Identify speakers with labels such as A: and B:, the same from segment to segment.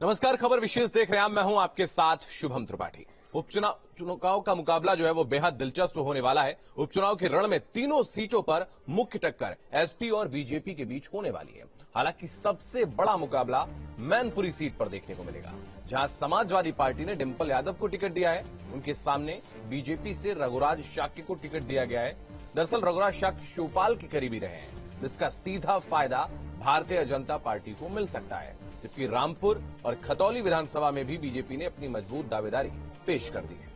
A: नमस्कार, खबर विशेष देख रहे हैं आप। मैं हूं आपके साथ शुभम त्रिपाठी। उपचुनाव का मुकाबला जो है वो बेहद दिलचस्प होने वाला है। उपचुनाव के रण में तीनों सीटों पर मुख्य टक्कर एसपी और बीजेपी के बीच होने वाली है। हालांकि सबसे बड़ा मुकाबला मैनपुरी सीट पर देखने को मिलेगा, जहां समाजवादी पार्टी ने डिंपल यादव को टिकट दिया है। उनके सामने बीजेपी से रघुराज शाक्य को टिकट दिया गया है। दरअसल रघुराज शाक्य शिवपाल के करीबी रहे हैं, जिसका सीधा फायदा भारतीय जनता पार्टी को मिल सकता है। जबकि रामपुर और खतौली विधानसभा में भी बीजेपी ने अपनी मजबूत दावेदारी पेश कर दी है।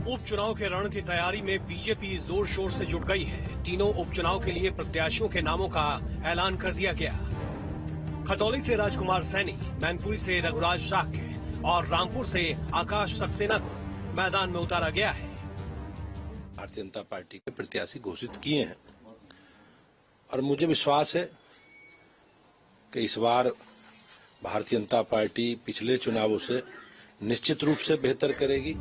B: उपचुनाव के रण की तैयारी में बीजेपी जोर शोर से जुट गई है। तीनों उपचुनाव के लिए प्रत्याशियों के नामों का ऐलान कर दिया गया। खतौली से राजकुमार सैनी, मैनपुरी से रघुराज शाक्य और रामपुर से आकाश सक्सेना को मैदान में उतारा गया है।
C: भारतीय जनता पार्टी के प्रत्याशी घोषित किए हैं और मुझे विश्वास है कि इस बार भारतीय जनता पार्टी पिछले चुनावों से निश्चित रूप से बेहतर करेगी।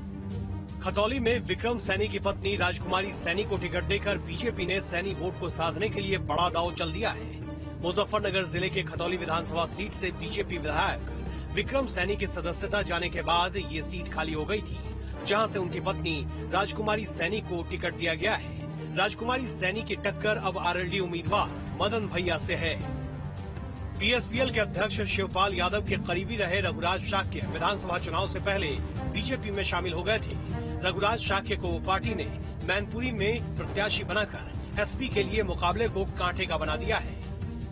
B: खतौली में विक्रम सैनी की पत्नी राजकुमारी सैनी को टिकट देकर बीजेपी ने सैनी वोट को साधने के लिए बड़ा दांव चल दिया है। मुजफ्फरनगर जिले के खतौली विधानसभा सीट से बीजेपी विधायक विक्रम सैनी की सदस्यता जाने के बाद ये सीट खाली हो गई थी, जहां से उनकी पत्नी राजकुमारी सैनी को टिकट दिया गया है। राजकुमारी सैनी की टक्कर अब आरएलडी उम्मीदवार मदन भैया से है। पीएसपीएल के अध्यक्ष शिवपाल यादव के करीबी रहे रघुराज शाक्य विधानसभा चुनाव से पहले बीजेपी में शामिल हो गए थे। रघुराज शाक्य को पार्टी ने मैनपुरी में प्रत्याशी बनाकर एसपी के लिए मुकाबले को कांटे का बना दिया है।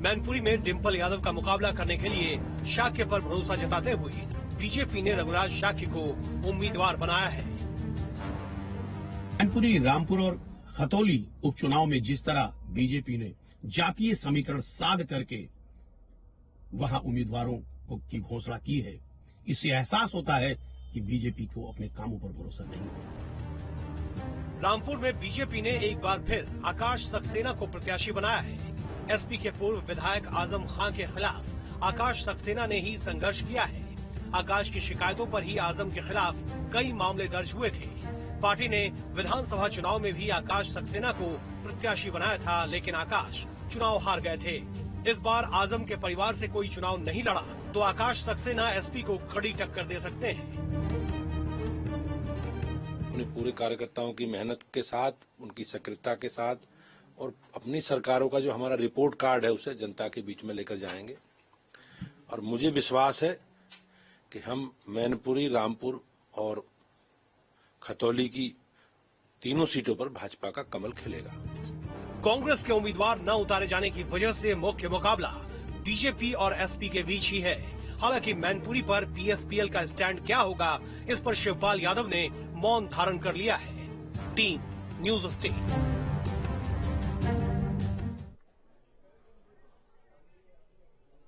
B: मैनपुरी में डिंपल यादव का मुकाबला करने के लिए शाक्य पर भरोसा जताते हुए बीजेपी ने रघुराज शाक्य को उम्मीदवार बनाया है।
D: मैनपुरी, रामपुर और खतौली उपचुनाव में जिस तरह बीजेपी ने जातीय समीकरण साध करके वहां उम्मीदवारों की घोषणा की है, इससे एहसास होता है कि बीजेपी को अपने कामों पर भरोसा नहीं है।
B: रामपुर में बीजेपी ने एक बार फिर आकाश सक्सेना को प्रत्याशी बनाया है। एसपी के पूर्व विधायक आजम खान के खिलाफ आकाश सक्सेना ने ही संघर्ष किया है। आकाश की शिकायतों पर ही आजम के खिलाफ कई मामले दर्ज हुए थे। पार्टी ने विधानसभा चुनाव में भी आकाश सक्सेना को प्रत्याशी बनाया था, लेकिन आकाश चुनाव हार गए थे। इस बार आजम के परिवार से कोई चुनाव नहीं लड़ा तो आकाश सक्सेना एसपी को कड़ी टक्कर दे सकते हैं।
C: उन्हें पूरे कार्यकर्ताओं की मेहनत के साथ, उनकी सक्रियता के साथ और अपनी सरकारों का जो हमारा रिपोर्ट कार्ड है उसे जनता के बीच में लेकर जाएंगे। और मुझे विश्वास है कि हम मैनपुरी, रामपुर और खतौली की तीनों सीटों पर भाजपा का कमल खिलेगा।
B: कांग्रेस के उम्मीदवार न उतारे जाने की वजह से मुख्य मुकाबला बीजेपी और एसपी के बीच ही है। हालांकि मैनपुरी पर पीएसपीएल का स्टैंड क्या होगा, इस पर शिवपाल यादव ने मौन धारण कर लिया है। Team news state.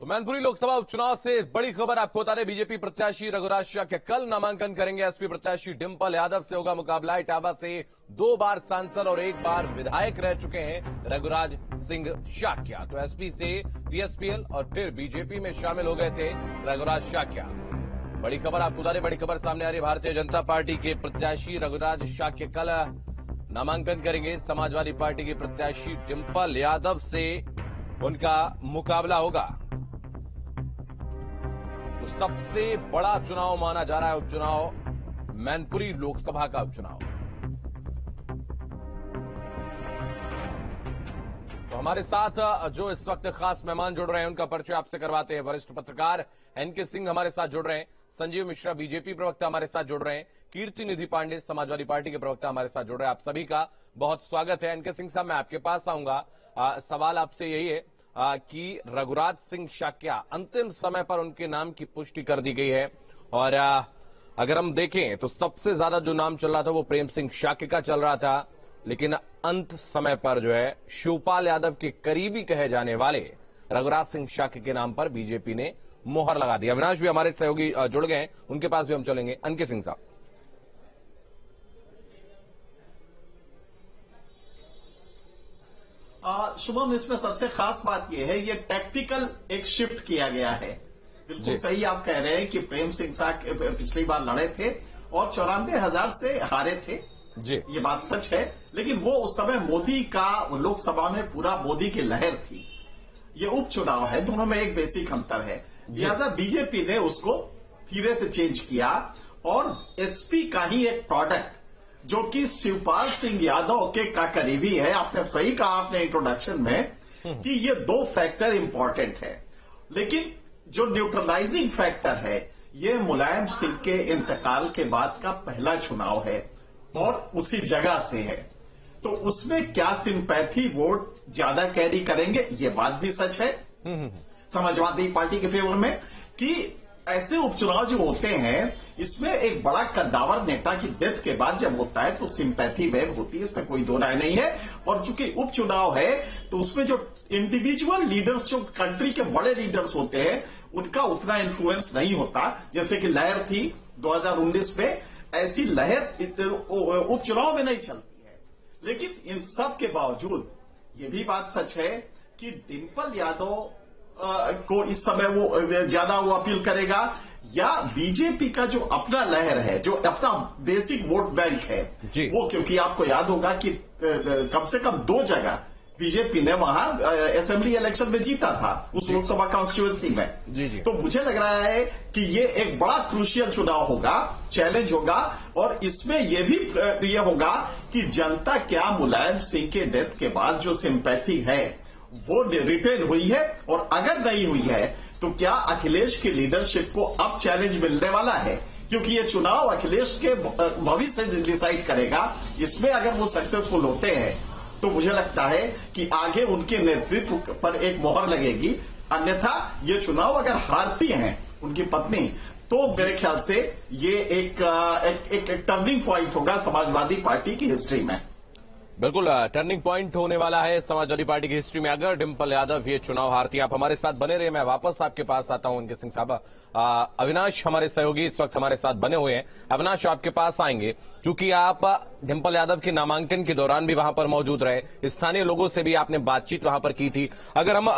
A: तो मैनपुरी लोकसभा उपचुनाव से बड़ी खबर आपको बता दें, बीजेपी प्रत्याशी रघुराज शाक्य कल नामांकन करेंगे। एसपी प्रत्याशी डिंपल यादव से होगा मुकाबला। इटावा से 2 बार सांसद और 1 बार विधायक रह चुके हैं रघुराज सिंह शाक्य। तो एसपी से पीएसपीएल और फिर बीजेपी में शामिल हो गए थे रघुराज शाक्य। बड़ी खबर आपको बता दें, बड़ी खबर सामने आ रही है। भारतीय जनता पार्टी के प्रत्याशी रघुराज शाक्य कल नामांकन करेंगे। समाजवादी पार्टी के प्रत्याशी डिंपल यादव से उनका मुकाबला होगा। तो सबसे बड़ा चुनाव माना जा रहा है उपचुनाव, मैनपुरी लोकसभा का उपचुनाव। तो हमारे साथ जो इस वक्त खास मेहमान जुड़ रहे हैं उनका परिचय आपसे करवाते हैं। वरिष्ठ पत्रकार एनके सिंह हमारे साथ जुड़ रहे हैं, संजीव मिश्रा बीजेपी प्रवक्ता हमारे साथ जुड़ रहे हैं, कीर्ति निधि पांडे समाजवादी पार्टी के प्रवक्ता हमारे साथ जुड़ रहे हैं। आप सभी का बहुत स्वागत है। एनके सिंह साहब, मैं आपके पास आऊंगा। सवाल आपसे यही है कि रघुराज सिंह शाक्य अंतिम समय पर उनके नाम की पुष्टि कर दी गई है और अगर हम देखें तो सबसे ज्यादा जो नाम चल रहा था वो प्रेम सिंह शाक्य का चल रहा था, लेकिन अंत समय पर जो है शिवपाल यादव के करीबी कहे जाने वाले रघुराज सिंह शाक्य के नाम पर बीजेपी ने मोहर लगा दी। अविनाश भी हमारे सहयोगी जुड़ गए हैं, उनके पास भी हम चलेंगे। एनके सिंह साहब,
E: शुभम, इसमें सबसे खास बात यह है, ये टैक्टिकल एक शिफ्ट किया गया है। बिल्कुल सही आप कह रहे हैं कि प्रेम सिंह शाक्य पिछली बार लड़े थे और 94,000 से हारे थे
A: जी,
E: ये बात सच है। लेकिन वो उस समय मोदी का लोकसभा में पूरा मोदी की लहर थी। ये उपचुनाव है, दोनों में एक बेसिक अंतर है। लिहाजा बीजेपी ने उसको धीरे से चेंज किया और एसपी का ही एक प्रोडक्ट जो कि शिवपाल सिंह यादव के का करीबी है, आपने सही कहा आपने इंट्रोडक्शन में कि ये दो फैक्टर इंपॉर्टेंट है, लेकिन जो न्यूट्रलाइजिंग फैक्टर है ये मुलायम सिंह के इंतकाल के बाद का पहला चुनाव है और उसी जगह से है, तो उसमें क्या सिंपैथी वोट ज्यादा कैरी करेंगे, ये बात भी सच है समाजवादी पार्टी के फेवर में कि ऐसे उपचुनाव जो होते हैं इसमें एक बड़ा कद्दावर नेता की डेथ के बाद जब होता है तो सिंपैथी वेव होती है, इसमें कोई दो राय नहीं है। और चूंकि उपचुनाव है तो उसमें जो इंडिविजुअल लीडर्स, जो कंट्री के बड़े लीडर्स होते हैं, उनका उतना इन्फ्लुएंस नहीं होता। जैसे कि लहर थी 2019 में, ऐसी लहर उपचुनाव में नहीं चलती है। लेकिन इन सब के बावजूद ये भी बात सच है कि डिंपल यादव को इस समय वो ज्यादा वो अपील करेगा, या बीजेपी का जो अपना लहर है, जो अपना बेसिक वोट बैंक है वो, क्योंकि आपको याद होगा कि कम से कम 2 जगह बीजेपी ने वहां असेंबली इलेक्शन में जीता था उस लोकसभा कॉन्स्टिट्यूएंसी में। तो मुझे लग रहा है कि ये एक बड़ा क्रूशियल चुनाव होगा, चैलेंज होगा, और इसमें ये भी ये होगा कि जनता क्या मुलायम सिंह के डेथ के बाद जो सिंपैथी है वो रिटेन हुई है, और अगर नहीं हुई है तो क्या अखिलेश की लीडरशिप को अब चैलेंज मिलने वाला है, क्योंकि ये चुनाव अखिलेश के भविष्य से डिसाइड करेगा। इसमें अगर वो सक्सेसफुल होते हैं तो मुझे लगता है कि आगे उनके नेतृत्व पर एक मोहर लगेगी, अन्यथा ये चुनाव अगर हारती हैं उनकी पत्नी तो मेरे ख्याल से ये एक टर्निंग पॉइंट होगा समाजवादी पार्टी की हिस्ट्री में।
A: बिल्कुल टर्निंग पॉइंट होने वाला है समाजवादी पार्टी की हिस्ट्री में अगर डिंपल यादव ये चुनाव हारती है। आप हमारे साथ बने रहे, मैं वापस आपके पास आता हूं इनके सिंह साहब। अविनाश हमारे सहयोगी इस वक्त हमारे साथ बने हुए हैं। अविनाश आपके पास आएंगे क्योंकि आप डिंपल यादव के नामांकन के दौरान भी वहां पर मौजूद रहे, स्थानीय लोगों से भी आपने बातचीत वहां पर की थी। अगर हम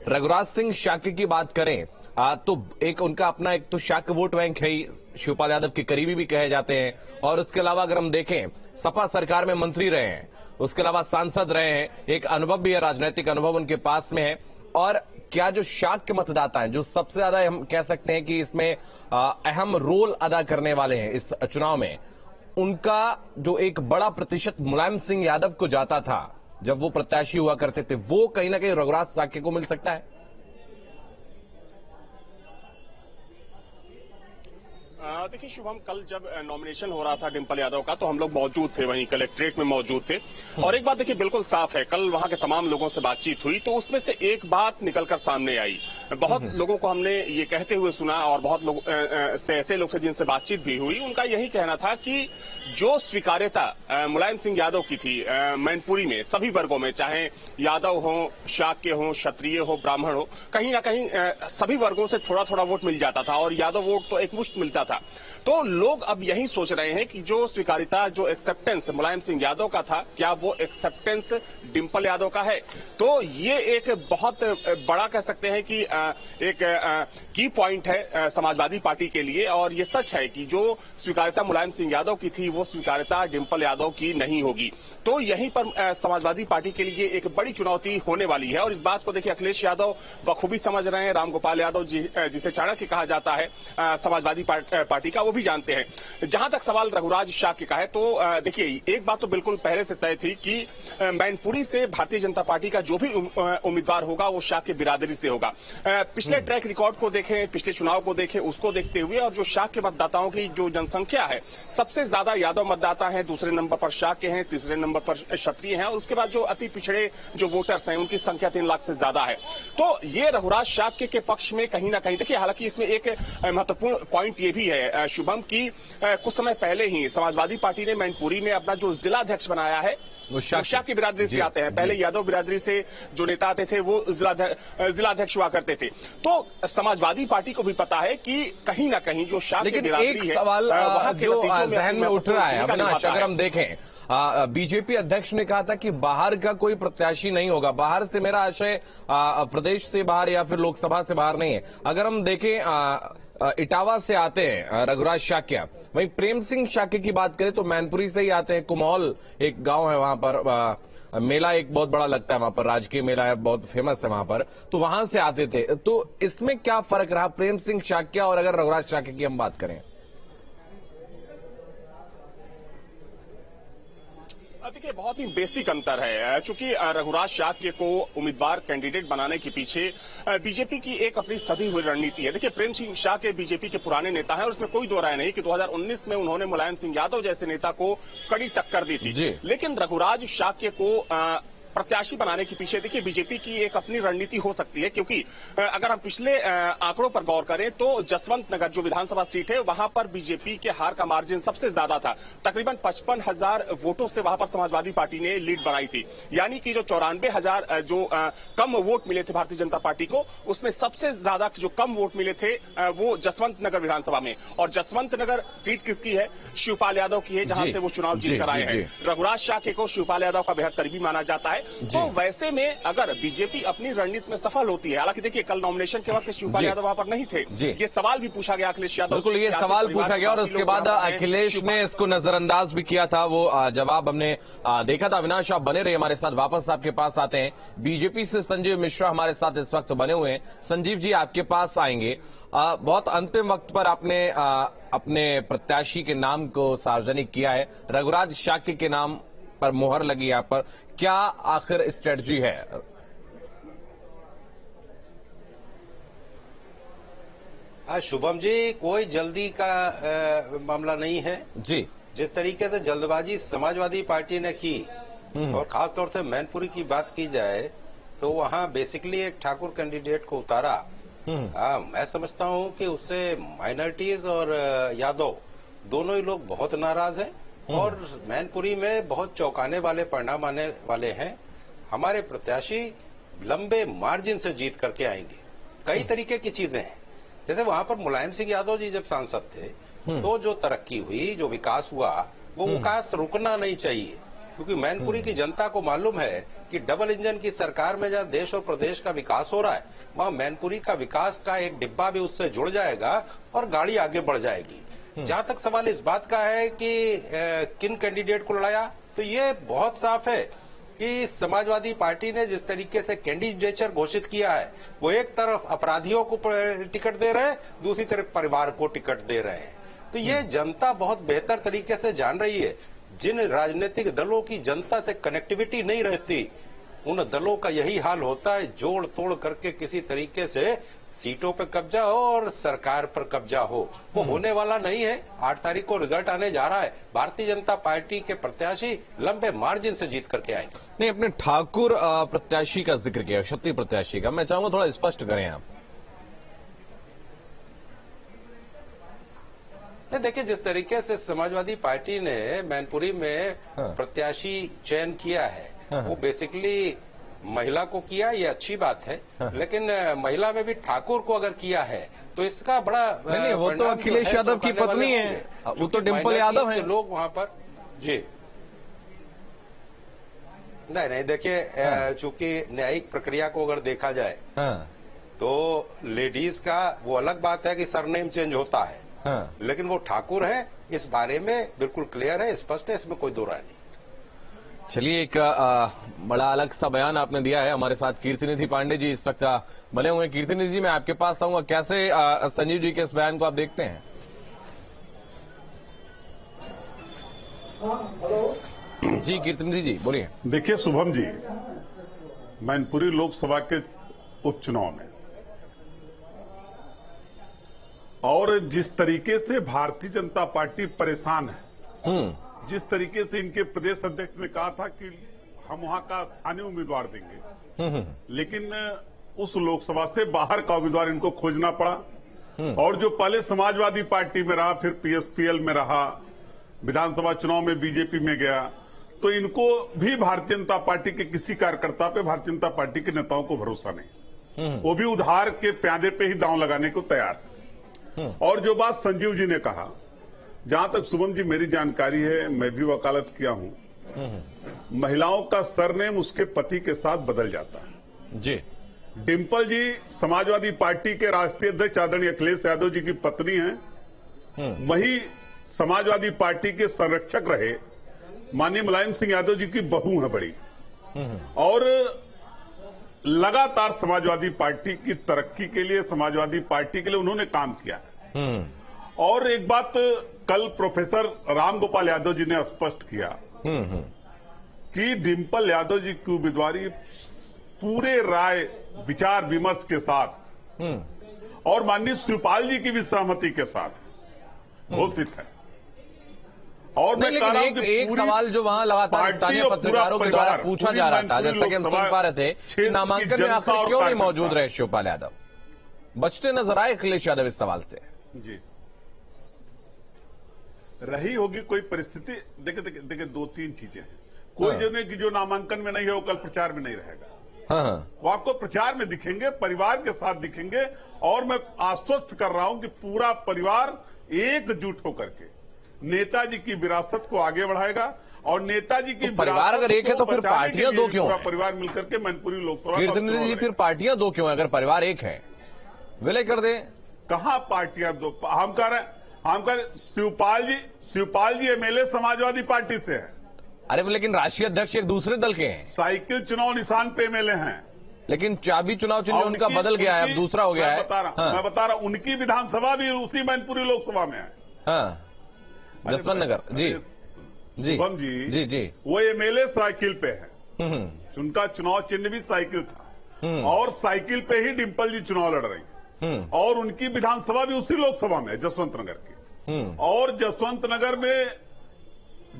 A: रघुराज सिंह शाक्य की बात करें तो एक उनका अपना एक तो शाक्य वोट बैंक है ही, शिवपाल यादव के करीबी भी कहे जाते हैं, और उसके अलावा अगर हम देखें सपा सरकार में मंत्री रहे हैं, उसके अलावा सांसद रहे हैं, एक अनुभव भी है, राजनीतिक अनुभव उनके पास में है। और क्या जो शाक्य मतदाता हैं जो सबसे ज्यादा हम कह सकते हैं कि इसमें अहम रोल अदा करने वाले हैं इस चुनाव में, उनका जो एक बड़ा प्रतिशत मुलायम सिंह यादव को जाता था जब वो प्रत्याशी हुआ करते थे, वो कहीं ना कहीं रघुराज शाक्य को मिल सकता है।
F: देखिए शुभम, कल जब नॉमिनेशन हो रहा था डिंपल यादव का तो हम लोग मौजूद थे, वहीं कलेक्ट्रेट में मौजूद थे, और एक बात देखिए बिल्कुल साफ है, कल वहां के तमाम लोगों से बातचीत हुई तो उसमें से एक बात निकलकर सामने आई। बहुत लोगों को हमने ये कहते हुए सुना, और बहुत लोग से ऐसे लोग से जिनसे बातचीत भी हुई, उनका यही कहना था कि जो स्वीकार्यता मुलायम सिंह यादव की थी मैनपुरी में सभी वर्गों में, चाहे यादव हो, शाक्य हो, क्षत्रिय हो, ब्राह्मण हो, कहीं ना कहीं सभी वर्गों से थोड़ा थोड़ा वोट मिल जाता था, और यादव वोट तो एक मुश्त मिलता था। तो लोग अब यही सोच रहे हैं कि जो स्वीकारिता, जो एक्सेप्टेंस मुलायम सिंह यादव का था, क्या वो एक्सेप्टेंस डिंपल यादव का है। तो ये एक बहुत बड़ा कह सकते हैं कि एक की पॉइंट है समाजवादी पार्टी के लिए, और ये सच है कि जो स्वीकारिता मुलायम सिंह यादव की थी वो स्वीकारिता डिंपल यादव की नहीं होगी। तो यहीं पर समाजवादी पार्टी के लिए एक बड़ी चुनौती होने वाली है, और इस बात को देखिए अखिलेश यादव बखूबी समझ रहे हैं, रामगोपाल यादव जिसे चाणक्य कहा जाता है समाजवादी पार्टी का, वो भी जानते हैं। जहां तक सवाल रघुराज शाक्य का है तो देखिए एक बात तो बिल्कुल पहले से तय थी कि मैनपुरी से भारतीय जनता पार्टी का जो भी उम्मीदवार होगा वो शाक्य बिरादरी से होगा। पिछले ट्रैक रिकॉर्ड को देखें, पिछले चुनाव को देखें, उसको देखते हुए, और जो शाक्य मतदाताओं की जो जनसंख्या है, सबसे ज्यादा यादव मतदाता हैं, दूसरे नंबर पर शाक्य हैं, तीसरे नंबर पर क्षत्रिय हैं, और उसके बाद जो अति पिछड़े जो वोटर्स हैं उनकी संख्या 3 लाख से ज्यादा है। तो ये रघुराज शाक्य के पक्ष में कहीं ना कहीं देखिए, हालांकि इसमें एक महत्वपूर्ण पॉइंट ये भी है शुभम की कुछ समय पहले ही समाजवादी पार्टी ने मैनपुरी में अपना जो जिलाध्यक्ष बनाया है वो शाक्य बिरादरी से आते हैं। पहले यादव बिरादरी से जो नेता आते थे वो जिलाध्यक्ष हुआ करते थे। तो समाजवादी पार्टी को भी पता है कि कहीं ना कहीं जो शाक्य बिरादरी है,
A: एक सवाल जो जहन में उठ रहा है अविनाश, अगर हम देखें बीजेपी अध्यक्ष ने कहा था कि बाहर का कोई प्रत्याशी नहीं होगा। बाहर से मेरा आशय प्रदेश से बाहर या फिर लोकसभा से बाहर नहीं है। अगर हम देखें इटावा से आते हैं रघुराज शाक्य, वहीं प्रेम सिंह शाक्य की बात करें तो मैनपुरी से ही आते हैं, कुमौल एक गांव है वहां पर मेला एक बहुत बड़ा लगता है वहां पर, राजकीय मेला है, बहुत फेमस है वहां पर, तो वहां से आते थे। तो इसमें क्या फर्क रहा प्रेम सिंह शाक्या और अगर रघुराज शाक्य की हम बात करें?
F: देखिए, बहुत ही बेसिक अंतर है। चूंकि रघुराज शाक्य को उम्मीदवार कैंडिडेट बनाने के पीछे बीजेपी की एक अपनी सधी हुई रणनीति है। देखिए, प्रेम सिंह शाक्य बीजेपी के पुराने नेता हैं और उसमें कोई दो राय नहीं कि 2019 में उन्होंने मुलायम सिंह यादव जैसे नेता को कड़ी टक्कर दी थी। लेकिन रघुराज शाक्य को प्रत्याशी बनाने के पीछे देखिए बीजेपी की एक अपनी रणनीति हो सकती है, क्योंकि अगर हम पिछले आंकड़ों पर गौर करें तो जसवंत नगर जो विधानसभा सीट है वहां पर बीजेपी के हार का मार्जिन सबसे ज्यादा था। तकरीबन 55,000 वोटों से वहां पर समाजवादी पार्टी ने लीड बनाई थी। यानी कि जो 94,000 जो कम वोट मिले थे भारतीय जनता पार्टी को, उसमें सबसे ज्यादा जो कम वोट मिले थे वो जसवंत नगर विधानसभा में। और जसवंत नगर सीट किसकी है? शिवपाल यादव की है, जहां से वो चुनाव जीत कर आए हैं। रघुराज शाक्य को शिवपाल यादव का बेहद करीबी माना जाता है। तो वैसे में अगर बीजेपी अपनी रणनीति में सफल होती है, हालांकि देखिए कल नॉमिनेशन के वक्त शिवपाल यादव वहां पर नहीं थे, ये सवाल भी पूछा गया अखिलेश यादव
A: बिल्कुल, ये सवाल पूछा गया और उसके बाद अखिलेश ने इसको नजरअंदाज भी किया था। वो जवाब हमने देखा था। अविनाश, आप बने रहे हमारे साथ, वापस आपके पास आते हैं। बीजेपी से संजीव मिश्रा हमारे साथ इस वक्त बने हुए हैं। संजीव जी, आपके पास आएंगे। बहुत अंतिम वक्त पर आपने अपने प्रत्याशी के नाम को सार्वजनिक किया है, रघुराज शाक्य के नाम पर मोहर लगी यहाँ पर, क्या आखिर स्ट्रेटजी है?
G: शुभम जी, कोई जल्दी का मामला नहीं है
A: जी।
G: जिस तरीके से जल्दबाजी समाजवादी पार्टी ने की और खासतौर से मैनपुरी की बात की जाए तो वहां बेसिकली एक ठाकुर कैंडिडेट को उतारा। मैं समझता हूं कि उससे माइनॉरिटीज और यादव दोनों ही लोग बहुत नाराज हैं और मैनपुरी में बहुत चौंकाने वाले परिणाम आने वाले हैं। हमारे प्रत्याशी लंबे मार्जिन से जीत करके आएंगे। कई तरीके की चीजें हैं, जैसे वहां पर मुलायम सिंह यादव जी जब सांसद थे तो जो तरक्की हुई, जो विकास हुआ, वो विकास रुकना नहीं चाहिए, क्योंकि मैनपुरी की जनता को मालूम है कि डबल इंजन की सरकार में जहां देश और प्रदेश का विकास हो रहा है, वहां मैनपुरी का विकास का एक डिब्बा भी उससे जुड़ जाएगा और गाड़ी आगे बढ़ जाएगी। जहां तक सवाल इस बात का है कि किन कैंडिडेट को लड़ाया, तो ये बहुत साफ है कि समाजवादी पार्टी ने जिस तरीके से कैंडिडेचर घोषित किया है, वो एक तरफ अपराधियों को टिकट दे रहे हैं, दूसरी तरफ परिवार को टिकट दे रहे हैं। तो ये जनता बहुत बेहतर तरीके से जान रही है। जिन राजनीतिक दलों की जनता से कनेक्टिविटी नहीं रहती, उन दलों का यही हाल होता है, जोड़ तोड़ करके किसी तरीके से सीटों पे कब्जा हो और सरकार पर कब्जा हो। वो होने वाला नहीं है। 8 तारीख को रिजल्ट आने जा रहा है। भारतीय जनता पार्टी के प्रत्याशी लंबे मार्जिन से जीत करके आएंगे।
A: नहीं, अपने ठाकुर प्रत्याशी का जिक्र किया, क्षत्रिय प्रत्याशी का, मैं चाहूंगा थोड़ा स्पष्ट करें आप।
G: देखिए, जिस तरीके से समाजवादी पार्टी ने मैनपुरी में प्रत्याशी चयन किया है, वो बेसिकली महिला को किया, ये अच्छी बात है। लेकिन महिला में भी ठाकुर को अगर किया है तो इसका बड़ा
A: नहीं, वो तो अखिलेश यादव की पत्नी है, वो तो डिंपल यादव है।
G: लोग वहां पर जी नहीं देखिए, चूंकि न्यायिक प्रक्रिया को अगर देखा जाए तो लेडीज का वो अलग बात है कि सरनेम चेंज होता है, लेकिन वो ठाकुर है, इस बारे में बिल्कुल क्लियर है, स्पष्ट है, इसमें कोई दो राय नहीं।
A: चलिए, एक बड़ा अलग सा बयान आपने दिया है। हमारे साथ कीर्तिनिधि पांडे जी इस वक्त बने हुए हैं। कीर्तिनिधि जी, मैं आपके पास आऊंगा, कैसे संजीव जी के इस बयान को आप देखते हैं? जी कीर्तिनिधि जी, बोलिए।
H: देखिए शुभम जी, मैनपुरी लोकसभा के उपचुनाव में और जिस तरीके से भारतीय जनता पार्टी परेशान है, जिस तरीके से इनके प्रदेश अध्यक्ष ने कहा था कि हम वहां का स्थानीय उम्मीदवार देंगे, लेकिन उस लोकसभा से बाहर का उम्मीदवार इनको खोजना पड़ा। और जो पहले समाजवादी पार्टी में रहा, फिर पीएसपीएल में रहा, विधानसभा चुनाव में बीजेपी में गया, तो इनको भी भारतीय जनता पार्टी के किसी कार्यकर्ता पे भारतीय जनता पार्टी के नेताओं को भरोसा नहीं। वो भी उधार के प्यादे पे ही दांव लगाने को तैयार है। और जो बात संजीव जी ने कहा, जहां तक शुभम जी मेरी जानकारी है, मैं भी वकालत किया हूं, महिलाओं का सरनेम उसके पति के साथ बदल जाता है
A: जी।
H: डिंपल जी समाजवादी पार्टी के राष्ट्रीय अध्यक्ष आदरणीय अखिलेश यादव जी की पत्नी हैं, वही समाजवादी पार्टी के संरक्षक रहे माननीय मुलायम सिंह यादव जी की बहू है बड़ी। और लगातार समाजवादी पार्टी की तरक्की के लिए, समाजवादी पार्टी के लिए उन्होंने काम किया है। और एक बात कल प्रोफेसर रामगोपाल यादव जी ने स्पष्ट किया कि डिंपल यादव जी की उम्मीदवारी पूरे राय विचार विमर्श के साथ और माननीय शिवपाल जी की भी सहमति के साथ घोषित है। और मैं कह रहा हूं कि
A: एक सवाल जो वहां लगातार स्थानीय पत्रकारों के द्वारा पूछा जा रहा था, जैसा कि हम सुन पा रहे थे, कि नामांकन में आखिर क्यों नहीं मौजूद रहे शिवपाल यादव? बचते नजर आए अखिलेश यादव इस सवाल से।
H: जी, रही होगी कोई परिस्थिति। देखिए दो तीन चीजें हैं। कोई जो नहीं कि जो नामांकन में नहीं है वो कल प्रचार में नहीं रहेगा। वो आपको प्रचार में दिखेंगे, परिवार के साथ दिखेंगे। और मैं आश्वस्त कर रहा हूं कि पूरा परिवार एकजुट होकर के नेताजी की विरासत को आगे बढ़ाएगा। और नेताजी की
A: परिवार अगर एक है तो फिर पार्टियां दो क्यों?
H: पूरा परिवार मिलकर के मैनपुरी लोकसभा
A: कीर्तन जी, फिर पार्टियां दो क्यों? अगर परिवार एक है विलय कर दे।
H: कहां पार्टियां दो? हम कह रहे शिवपाल जी एमएलए समाजवादी पार्टी से है।
A: अरे लेकिन राष्ट्रीय अध्यक्ष एक दूसरे दल के हैं।
H: साइकिल चुनाव निशान पे एमएलए हैं,
A: लेकिन चाबी चुनाव चिन्ह उनका बदल गया है, अब दूसरा हो गया है।
H: मैं बता रहा हूं उनकी विधानसभा भी उसी मैनपुरी लोकसभा में है।
A: हाँ, जसवंत नगर। जी जी
H: शुभम जी जी वो एमएलए साइकिल पे है। उनका चुनाव चिन्ह भी साइकिल था और साइकिल पे ही डिंपल जी चुनाव लड़ रही है। और उनकी विधानसभा भी उसी लोकसभा में है, जसवंत नगर की। और जसवंत नगर में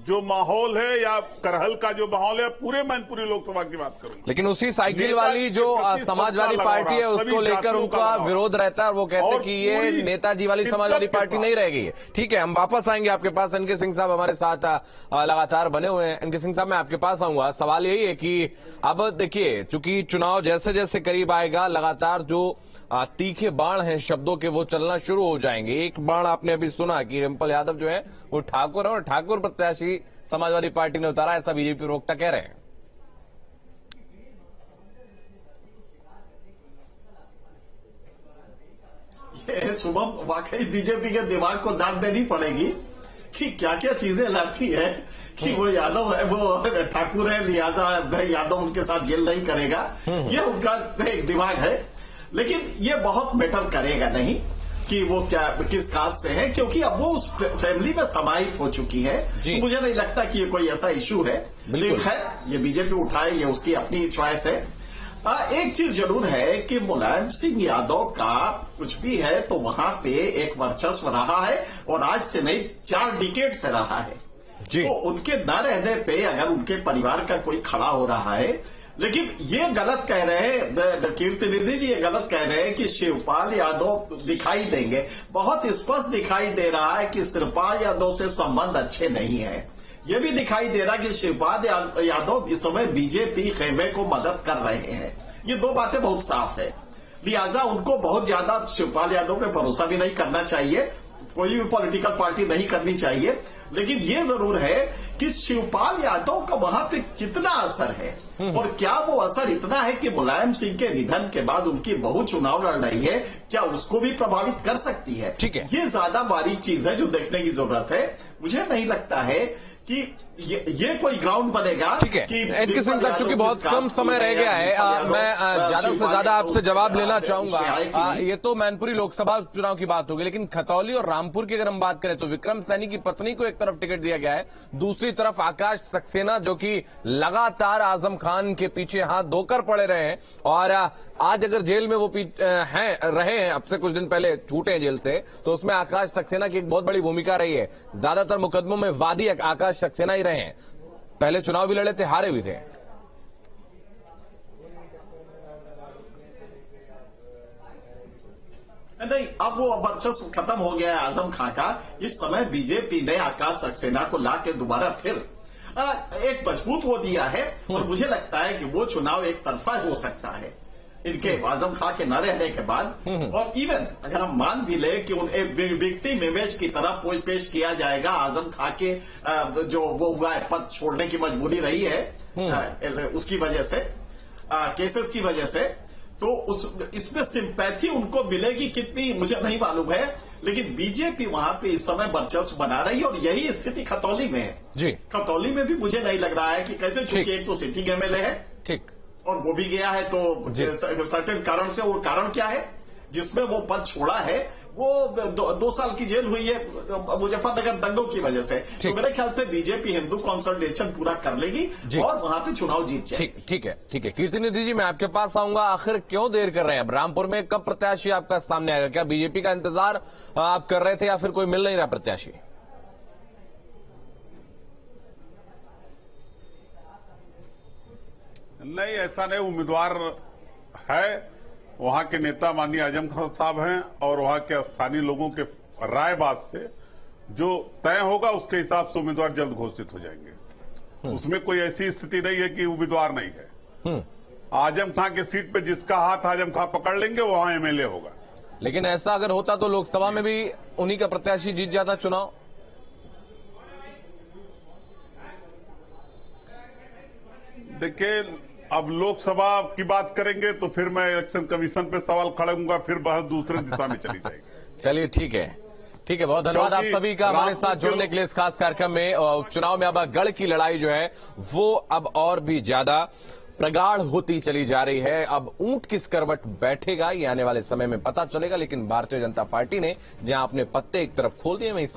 H: जो माहौल है या करहल का जो माहौल है, पूरे मैनपुरी लोकसभा की बात करूं।
A: लेकिन उसी साइकिल वाली जो समाजवादी पार्टी है उसको लेकर उनका विरोध रहता है और वो कहते हैं कि ये नेताजी वाली समाजवादी पार्टी नहीं रह गई है। ठीक है, हम वापस आएंगे आपके पास। एनके सिंह साहब हमारे साथ लगातार बने हुए हैं। एनके सिंह साहब, मैं आपके पास आऊंगा। सवाल यही है कि अब देखिए, चूंकि चुनाव जैसे जैसे करीब आएगा, लगातार जो तीखे बाण हैं शब्दों के वो चलना शुरू हो जाएंगे। एक बाण आपने अभी सुना कि डिंपल यादव जो है वो ठाकुर है और ठाकुर प्रत्याशी समाजवादी पार्टी ने उतारा, ऐसा बीजेपी प्रवक्ता कह रहे हैं।
E: ये शुभम, वाकई बीजेपी के दिमाग को दाद देनी पड़ेगी कि क्या क्या चीजें लाती है कि वो यादव है, वो ठाकुर है, लिहाजा यादव उनके साथ जेल नहीं करेगा। ये उनका एक दिमाग है। लेकिन ये बहुत मैटर करेगा नहीं कि वो क्या किस कास्ट से है, क्योंकि अब वो उस फैमिली में समाहित हो चुकी है। तो मुझे नहीं लगता कि ये कोई ऐसा इशू है। लेकिन खैर, ये बीजेपी उठाए, ये उसकी अपनी चॉइस है। एक चीज जरूर है कि मुलायम सिंह यादव का कुछ भी है तो वहां पे एक वर्चस्व रहा है और आज से नहीं 4 डिकेड से रहा है। तो उनके न रहने पे अगर उनके परिवार का कोई खड़ा हो रहा है, लेकिन ये गलत कह रहे हैं कीर्तिनिधि जी, ये गलत कह रहे हैं कि शिवपाल यादव दिखाई देंगे। बहुत स्पष्ट दिखाई दे रहा है कि शिवपाल यादव से संबंध अच्छे नहीं है। ये भी दिखाई दे रहा है कि शिवपाल यादव इस समय बीजेपी खेमे को मदद कर रहे हैं। ये दो बातें बहुत साफ है। लिहाजा उनको बहुत ज्यादा शिवपाल यादव पे भरोसा भी नहीं करना चाहिए, कोई भी पॉलिटिकल पार्टी नहीं करनी चाहिए। लेकिन ये जरूर है कि शिवपाल यादव का वहां पे कितना असर है और क्या वो असर इतना है कि मुलायम सिंह के निधन के बाद उनकी बहू चुनाव लड़ रही है, क्या उसको भी प्रभावित कर सकती है?
A: ठीक है,
E: ये ज्यादा बारीक चीज है जो देखने की जरूरत है। मुझे नहीं लगता है कि ये कोई ग्राउंड बनेगा।
A: ठीक है, एनके सिंह साहब, चूंकि बहुत कम समय रह गया है, मैं ज्यादा से ज्यादा आपसे जवाब लेना चाहूंगा। ये तो मैनपुरी लोकसभा चुनाव की बात होगी, लेकिन खतौली और रामपुर की अगर हम बात करें तो विक्रम सैनी की पत्नी को एक तरफ टिकट दिया गया है, दूसरी तरफ आकाश सक्सेना जो कि लगातार आजम खान के पीछे हाथ धोकर पड़े रहे हैं और आज अगर जेल में वो रहे हैं, अब से कुछ दिन पहले छूटे हैं जेल से, तो उसमें आकाश सक्सेना की एक बहुत बड़ी भूमिका रही है। ज्यादातर मुकदमों में वादी आकाश सक्सेना ही रहे हैं। पहले चुनाव भी लड़े थे, हारे भी थे।
E: नहीं, अब वो वर्चस्व खत्म हो गया है आजम खां का। इस समय बीजेपी ने आकाश सक्सेना को लाके दोबारा फिर एक मजबूत वो दिया है और मुझे लगता है कि वो चुनाव एक तरफा हो सकता है इनके आजम खां के न रहने के बाद। और इवन अगर हम मान भी ले कि उन्हें विक्टिम इमेज की तरह पेश किया जाएगा, आजम खां के जो वो हुआ है, पद छोड़ने की मजबूरी रही है उसकी वजह से, केसेस की वजह से, तो इसमें सिंपैथी उनको मिलेगी कितनी मुझे नहीं मालूम है, लेकिन बीजेपी वहां पे इस समय वर्चस्व बना रही है और यही स्थिति खतौली में है।
A: जी,
E: खतौली में भी मुझे नहीं लग रहा है कि कैसे, चूंकि एक तो सिटिंग एमएलए है, ठीक, और वो भी गया है तो सर्टेन कारण से, वो कारण क्या है जिसमें वो पद छोड़ा है, वो 2 साल की जेल हुई है मुजफ्फरनगर दंगों की वजह से। तो मेरे ख्याल से बीजेपी हिंदू कंसोलिडेशन पूरा कर लेगी और वहां पे चुनाव जीत जाएगी।
A: ठीक है। कीर्ति निधि जी, मैं आपके पास आऊंगा। आखिर क्यों देर कर रहे हैं? रामपुर में कब प्रत्याशी आपका सामने आएगा? क्या बीजेपी का इंतजार आप कर रहे थे या फिर कोई मिल नहीं रहा प्रत्याशी?
H: नहीं, ऐसा नहीं, उम्मीदवार है, वहां के नेता माननीय आजम खान साहब हैं और वहां के स्थानीय लोगों के राय बात से जो तय होगा उसके हिसाब से उम्मीदवार जल्द घोषित हो जाएंगे। उसमें कोई ऐसी स्थिति नहीं है कि उम्मीदवार नहीं है। आजम खान के सीट पे जिसका हाथ आजम खान पकड़ लेंगे वहां एमएलए होगा।
A: लेकिन ऐसा अगर होता तो लोकसभा में भी उन्हीं का प्रत्याशी जीत जाता चुनाव।
H: देखिए, अब लोकसभा की बात करेंगे तो फिर मैं इलेक्शन कमीशन पे सवाल खड़ूंगा, फिर बहस दूसरे दिशा में चली जाएगी।
A: चलिए, ठीक है, बहुत धन्यवाद आप सभी का हमारे साथ जुड़ने के लिए इस खास कार्यक्रम में। उपचुनाव में अब गढ़ की लड़ाई जो है वो अब और भी ज्यादा प्रगाढ़ होती चली जा रही है। अब ऊंट किस करवट बैठेगा ये आने वाले समय में पता चलेगा, लेकिन भारतीय जनता पार्टी ने जहां अपने पत्ते एक तरफ खोल दिए वहीं